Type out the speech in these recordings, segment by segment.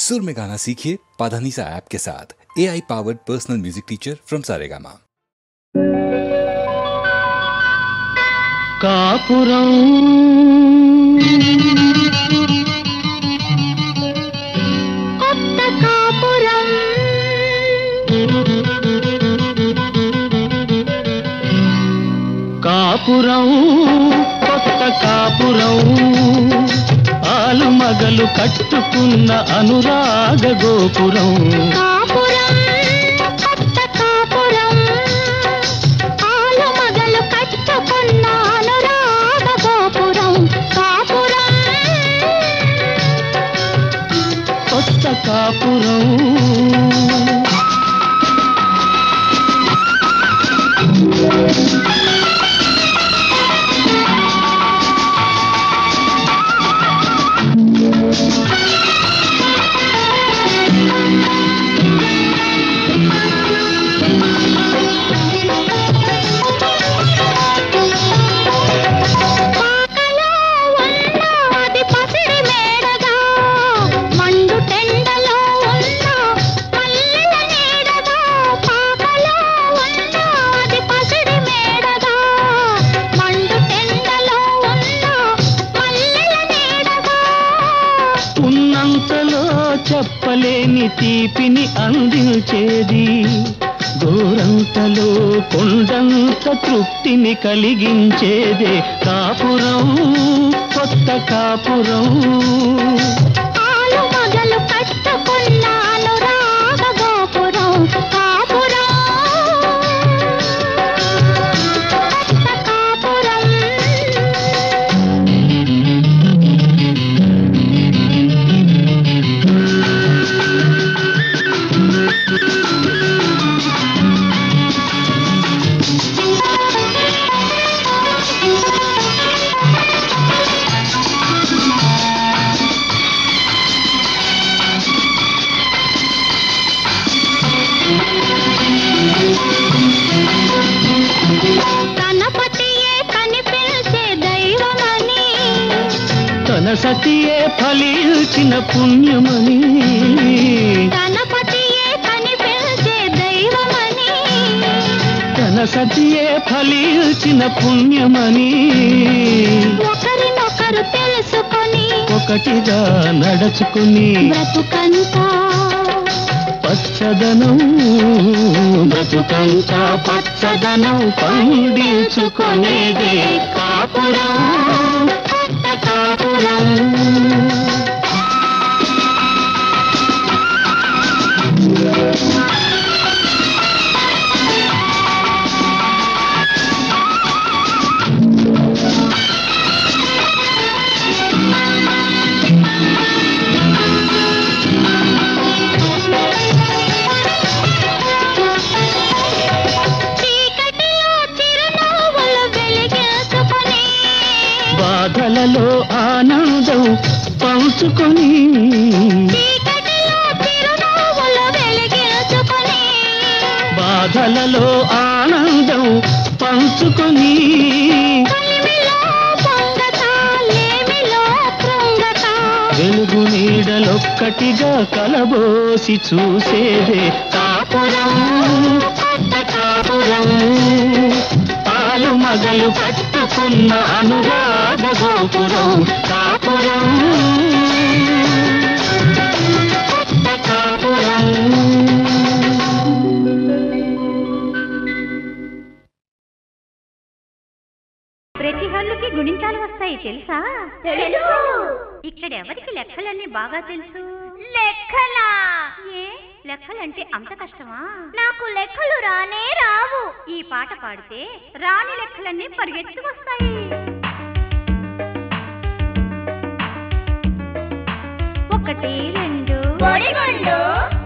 सुर में गाना सीखिए पाधानीसा ऐप के साथ। AI powered personal music teacher from Saregama. कापुरम కొత్త కాపురం కాపురం కొత్త కాపురం ఆలు మగలు కట్టుకున్న అనురాగ గోపురం కాపురం కొత్త కాపురం ఆలు మగలు కట్టుకున్న అనురాగ గోపురం కాపురం కొత్త కాపురం చెప్పలేని తీపిని అందించేది గోరంతలో కొండంత తృప్తిని కలిగించేదే కాపురం కొత్త కాపురం ఆలు మగలు కట్టుకున్న అనురాగ గోపురం కాపురం కొత్త కాపురం గణపతియే కనిపించే దైవమని తన సతియే ఫలించిన పుణ్యమని గణపతియే కనిపించే దైవమని తన సతియే ఫలించిన పుణ్యమని ఒకరినొకరు తెలుసుకొని ఒకటిగా నడుచుకుని బ్రతుకంతా పచ్చదనం బ్రతుకంతా పచ్చదనం పండించుకునేదే కాపురం కొత్త కాపురం బాధలలో ఆనందం పంచుకొని బాధలలో ఆనందం పంచుకొని వెలుగు నీడలొక్కటిగా కలబోసి చూసేదే కాపురం కొత్త కాపురం ఆలు మగలు పట్టుకున్న అనురాగ గోపురం కాపురం కొత్త కాపురం ప్రతి హల్లుకి గుణింతాలు వస్తాయి తెలుసా? ఇక్కడ ఎవరికి లెక్కలన్నీ బాగా తెలుసు? లెక్కలా? ఏ లెక్కలంటే అంత కష్టమా? నాకు లెక్కలు రానే రావు. ఈ పాట పాడితే రాని లెక్కలన్నీ పరిగెత్తుకొస్తాయి. ఒకటి రెండు బొడిగుండు,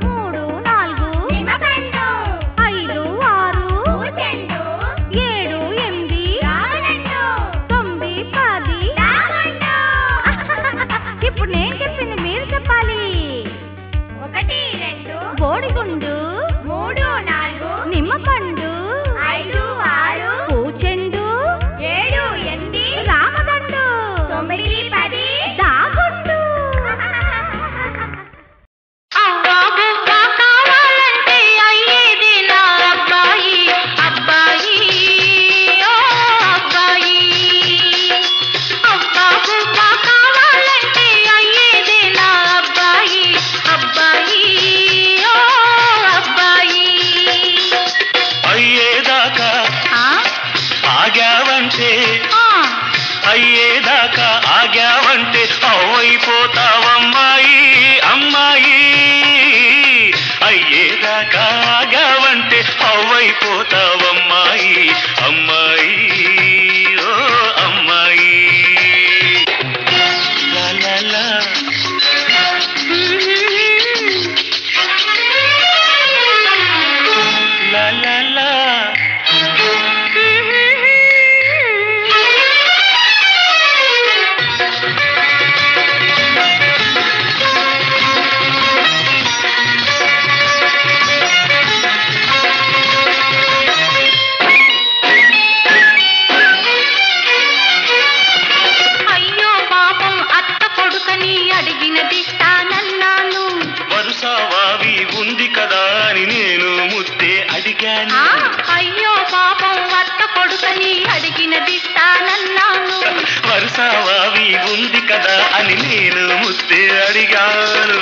3 4 నిమ్మకండు, 5 6 ఊచెండు, 7 8 రావణండు, 9 10. రాగుండు. ఇప్పుడు నేను చెప్పింది మీరు చెప్పాలి. 1 2 బోడిగుండు, 3 4 నిమ్మపండు, 5 6 పూచెండు, 7 8 రామదండు, 9 10 అయ్యేదాకా ఆగావంటే అవ్వైపోతావమ్మాయి అమ్మాయి. అయ్యేదాకా ఆగావంటే అవ్వైపోతావమ్మాయి అమ్మాయి ఓ అమ్మాయి. లా లా లా లా లా లా. అయ్యో పాపం అత్త కొడుకని అడిగినదిస్తానన్నాను. వరుసవావి ఉంది కదా అని నేను ముద్దే అడిగాను. అయ్యో పాపం అత్త కొడుకని అడిగినదిస్తానన్నాను. వరుసవావి ఉంది కదా అని నేను ముద్దే అడిగాను.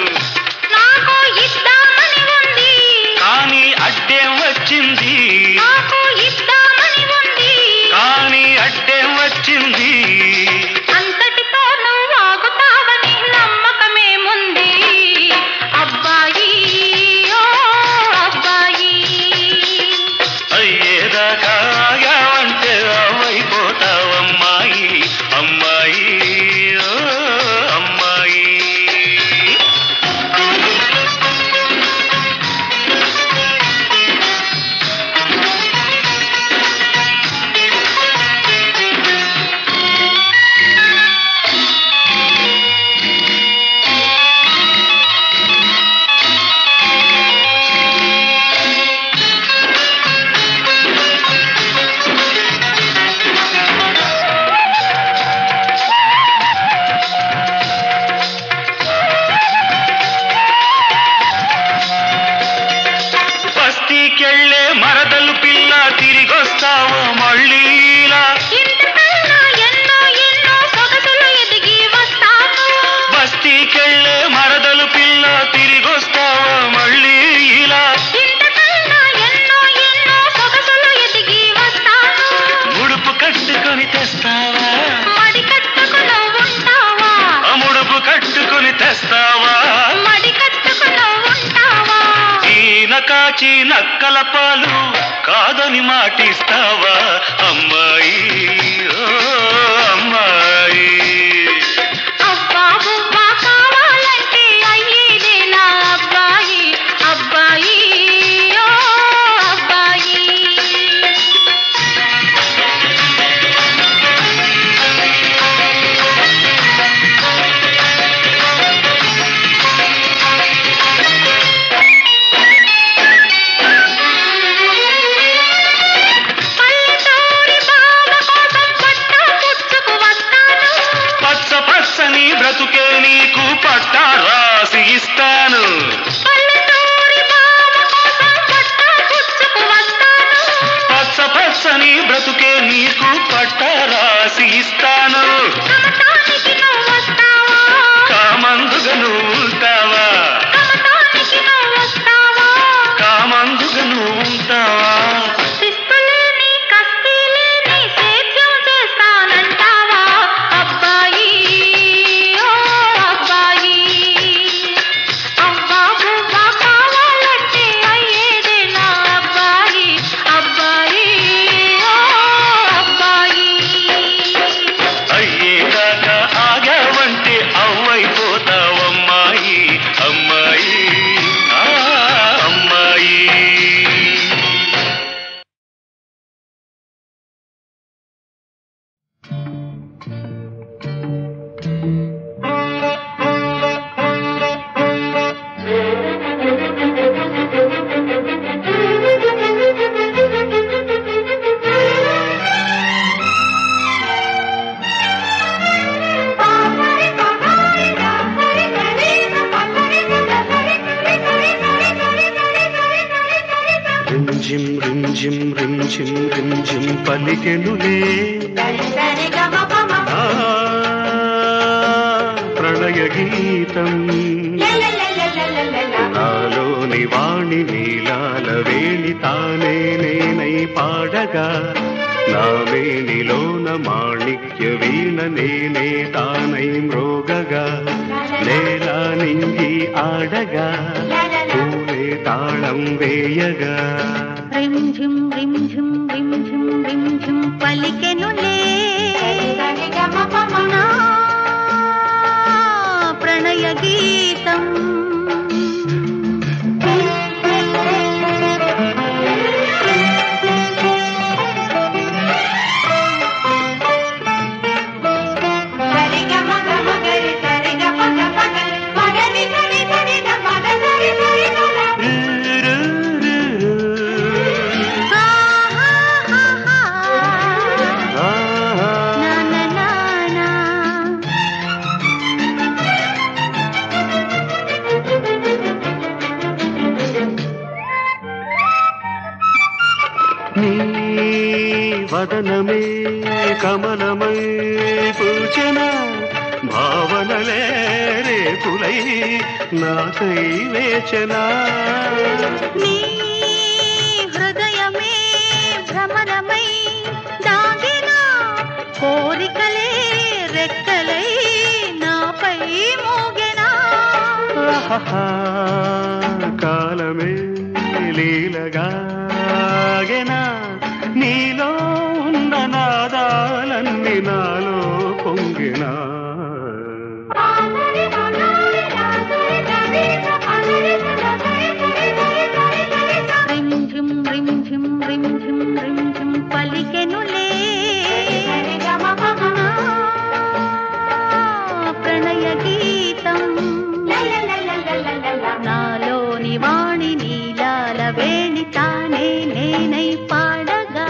నాకు ఇద్దామని ఉంది, కానీ అడ్డేం వచ్చింది, నాకు ఇద్దామని ఉంది. కానీ అడ్డేం వచ్చింది. అంతటితో నువ్వు ఆగుతావని నమ్మకమేముంది అబ్బాయి ఓ అబ్బాయి. అయ్యేదాకా ఆగావంటే అవ్వైపోతావమ్మాయి అమ్మాయి ఓ అమ్మాయి. బస్తీకెళ్ళే మరదలు పిల్ల తిరిగొస్తావో మళ్ళీలా. ఇంతకన్నా ఎన్నో ఎన్నో సొగసులు ఎదిగి వస్తాను. బస్తీకెళ్ళే మరదలు పిల్ల తిరిగొస్తావో మళ్ళీ ఇలా. ఇంతకన్నా ఎన్నో ఎన్నో సొగసులు ఎదిగి వస్తాను. ముడుపు కట్టుకొని తెస్తావా, మడి కట్టుకుని ఉంటావా, ముడుపు కట్టుకొని తెస్తావా. మడి కట్టుకుని ఉంటావా. ఈన కాచి నక్కల పాలు కాదని మాటిస్తావా అమ్మాయి ఓ అమ్మాయి. అబ్బా బువ్వా కావాలంటే అయ్యేదే నా అబ్బాయి అబ్బాయి ఓ అబ్బాయి. పల్లెటూరి బావ కోసం పట్టా పుచ్చుకు వస్తాను. పచ్చ పచ్చని బ్రతుకే నీకు పట్టా రాసి ఇస్తాను. పల్లెటూరి బావ కోసం పట్టా పుచ్చుకు వస్తాను. పచ్చ పచ్చని బ్రతుకే నీకు పట్టా రాసి ఇస్తాను. కమతానికి నువ్వు వస్తావా, కామందుగా నువ్వు ఉంటావా, కమతానికి నువ్వు వస్తావా. కామందుగా నువ్వు ఉంటావా. శిస్తులేని కస్తీలేని సేద్యం చేస్తానంటావా అబ్బాయి ఓ అబ్బాయి. అవ్వా బువ్వా కావాలంటే అయ్యేదే నా అబ్బాయి అబ్బాయి ఓ అబ్బాయి. అయ్యేదాకా ఆగావంటే అవ్వైపోతావమ్మాయి అమ్మాయి ఆ అమ్మాయి. రింజిం రింజిం రింజిం రింజిం పలికెనులే ఆ ప్రణయ గీతం. నాలోని వాణి నీలాల వేణి తానే నేనై పాడగా నా మేనిలోన మాణిక్య వీణ నేనే తానై మ్రోగగా నేల నింగి ఆడగా పూలే తాళం వేయగా రింఝిం రింఝిం రింఝిం రింఝిం పలికెనులే నా ప్రణయ గీతం. వదనమే కమలమై పూచన భావనలే రేకులై నాకై వేచన. నీ హృదయమే భ్రమరమై దాగిన కోరికలే రెక్కలై నాపై మోగెనా. కాలమే లీలగాగెనా నీలో ఉన్న నాదాలన్నీ నాలో పొంగినా. రింఝిం రింఝిం రింఝిం రింఝిం పలికెనులే ప్రణయ గీతం. నాలోని వాణి నీలాల వేణి తానే నేనై పాడగా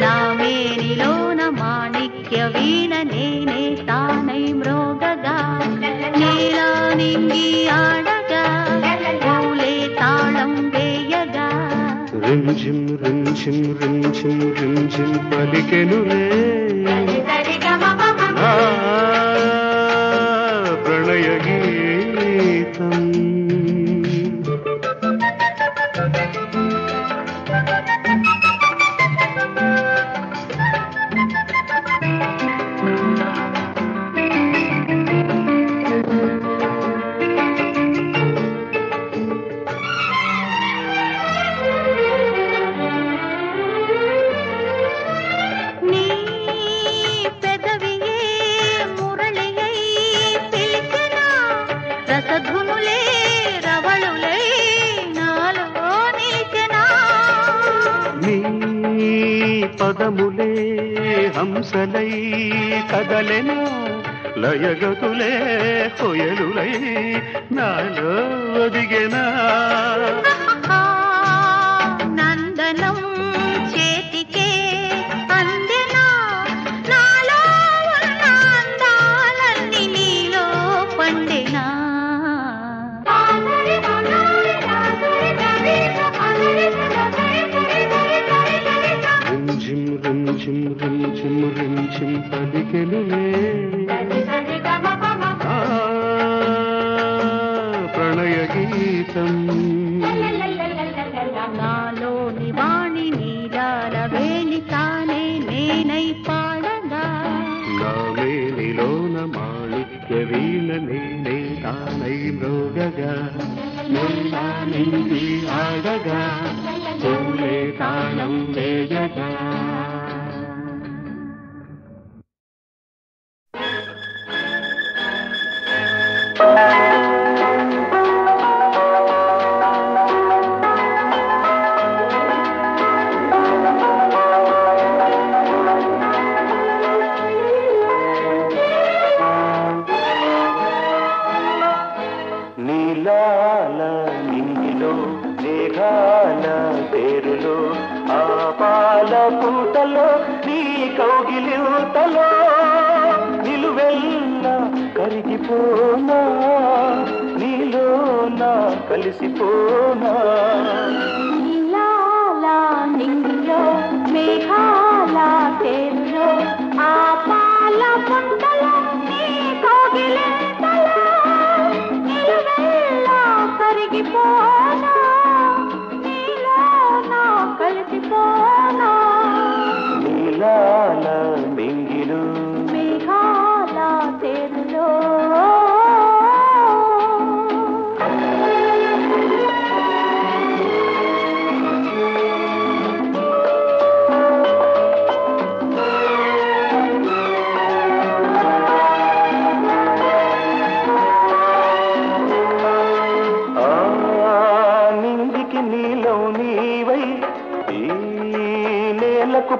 నా మేనిలోన మాణిక్య వీణ నేనే తానై మ్రోగగా నీలా నింగి ఆడగా పూలే తాళం వేయగా. రింఝిం రింఝిం రింఝిం రింఝిం పలికెనులే ప్రణయ గీతం. పదములే హంసలై కదలెనా లయగతులే కొయలులై నాలో ఒదిగెనా. నందనం చేతికే అందెనా నాలో ఉన్న అందాలన్నీ నీలో పండెనా. రింఝిం రింఝిం రింఝిం రింఝిం పలికెనులే ప్రణయ గీతం. నాలోని వాణి నీలాల వేణి తానే నేనై పాడగా నా మేనిలోన మాణిక్య వీణ నేనే తానై మ్రోగగా నేలా నింగి ఆడగా పూలే తాళం వేయగా. నీలాల నింగిలో మేఘాల పేరులో ఆ పాల పూటలో నీ కౌగిలితలో నిలువెల్లా కరిగిపోనా నీలోనా కలిసిపోనా. నీలాల నింగిలో మేఘాల పేరులో ఆ పాల పుంటలో నీ కౌగిలింతలో నిలువెల్లా కరిగిపోనా నీలోనా కలిసిపోనా. నీలాల మింగిలు మేఘాల తేరులో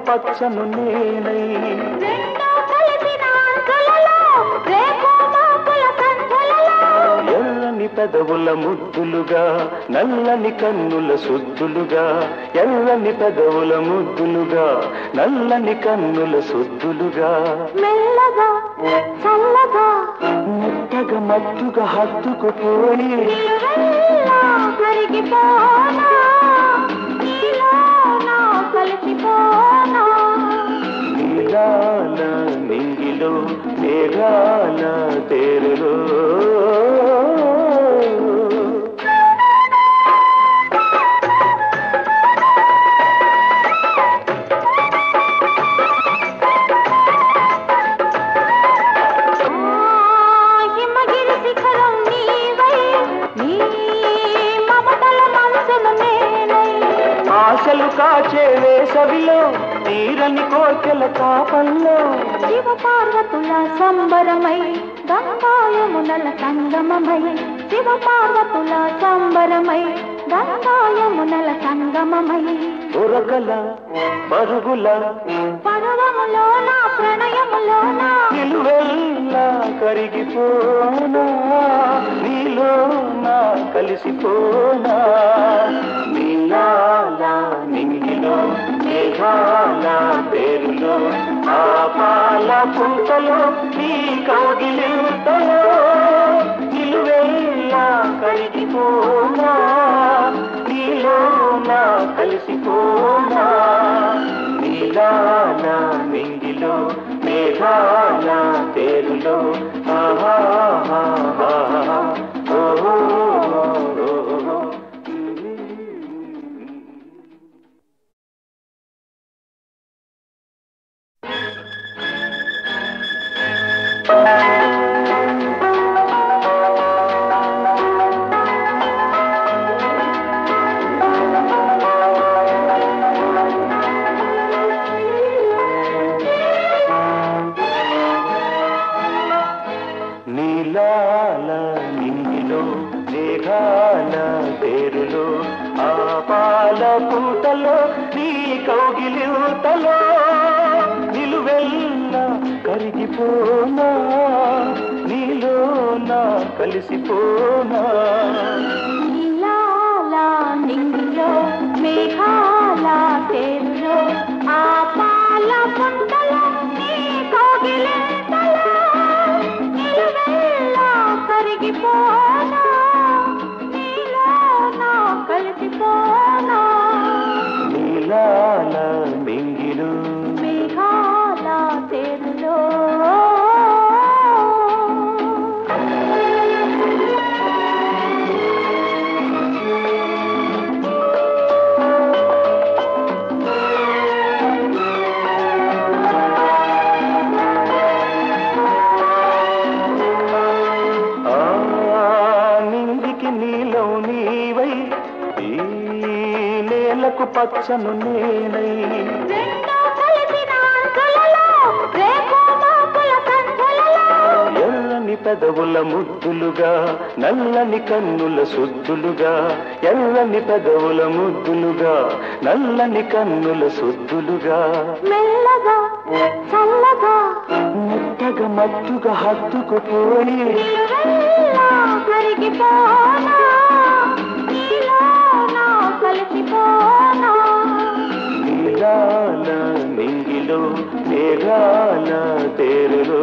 పచ్చను నేనై ఎల్లని పెదవుల ముద్దులుగా నల్లని కన్నుల సుద్దులుగా ఎల్లని పెదవుల ముద్దులుగా నల్లని కన్నుల సుద్దులుగా మెల్లగా చల్లగా మెత్తగా మత్తుగా హత్తుకుపోయి కరిగిపోనా కలిసిపోనా నీలాల మింగిలో మేఘాల తేరులో హిమగిరి శిఖరం నీవై నీ మమతల మనసును నేనై ఆశలు కాచే వేసవిలో తీరని కోర్కెల కాపల్లో శివ పార్వతుల సంబరమై గంగాయమునల సంగమమై శివ పార్వతుల సంబరమై గంగాయమునల సంగమమై దొరకల పరుగుల పర్వములోన ప్రణయములోన నిలువెల్లా కరిగిపోనా నీలో నా కలిసిపోనా నీలాల నింగిలో మేఘాల పేరులో ఆ పాల పుంతలో నీ కౌగిలింతలో నిలువెల్లా కరిగిపోనా నీలో నా కలిసిపోనా నీలాల నింగిలో మేఘాల పేరులో ఆహా ఓహో నీలాల నింగిలో మేఘాల పేరులో ఆ పాల పూటలో నీ కౌగిలింతలో నిలువెల్లా కరిగిపోనా నీలో నా కలిసిపోనా నీలాల నింగిలో మేఘాల తేరులో ఆ పాల పుంతలో నీ కౌగిలింతలో నిలువెల్లా కరిగిపోనా నీలో నా కలిసిపోనా నీలాల మింగిలు మేఘాల తేరులో నిందికి నీలో నీవై ఈ నేలకు పచ్చను నేనై ఎల్లని పెదవుల ముద్దులుగా నల్లని కన్నుల సుద్దులుగా ఎల్లని పెదవుల ముద్దులుగా నల్లని కన్నుల సుద్దులుగా మెల్లగా చల్లగా మెత్తగా మత్తుగా హత్తుకుపోయి కరిగిపోనా నీలో నా కలిసిపోనా నీలాల మింగిలో మేఘాల తేరులో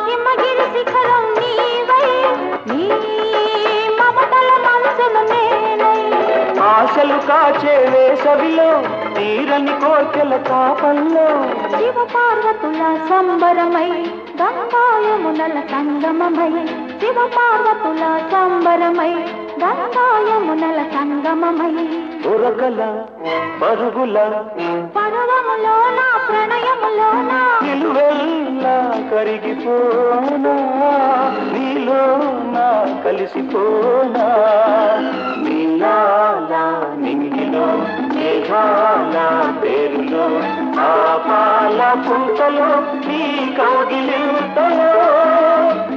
హిమగిరి శిఖరం నీవై నీ మమతల మనసును నేనై ఆశలు కాచే వేసవిలో తీరని కోర్కెల కాపల్లో శివ పార్వతుల సంబరమై గంగాయమునల సంగమమై శివ పార్వతుల సంబరమై గంగాయమునల సంగమమై ఉరకల పరుగుల పర్వములోన ప్రణయములోన నిలువెల్లా కరిగిపోనా నీలో నా కలిసిపోనా నీలాల నింగిలో మేఘాల పేరులో ఆ పాల పుంతలో నీ కౌగిలింతలో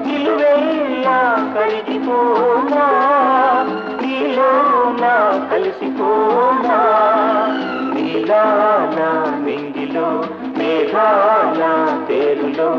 నిలువెల్లా కరిగిపోనా నీలో నా కలిసిపోనా నీలాల నింగిలో మేఘాల పేరులో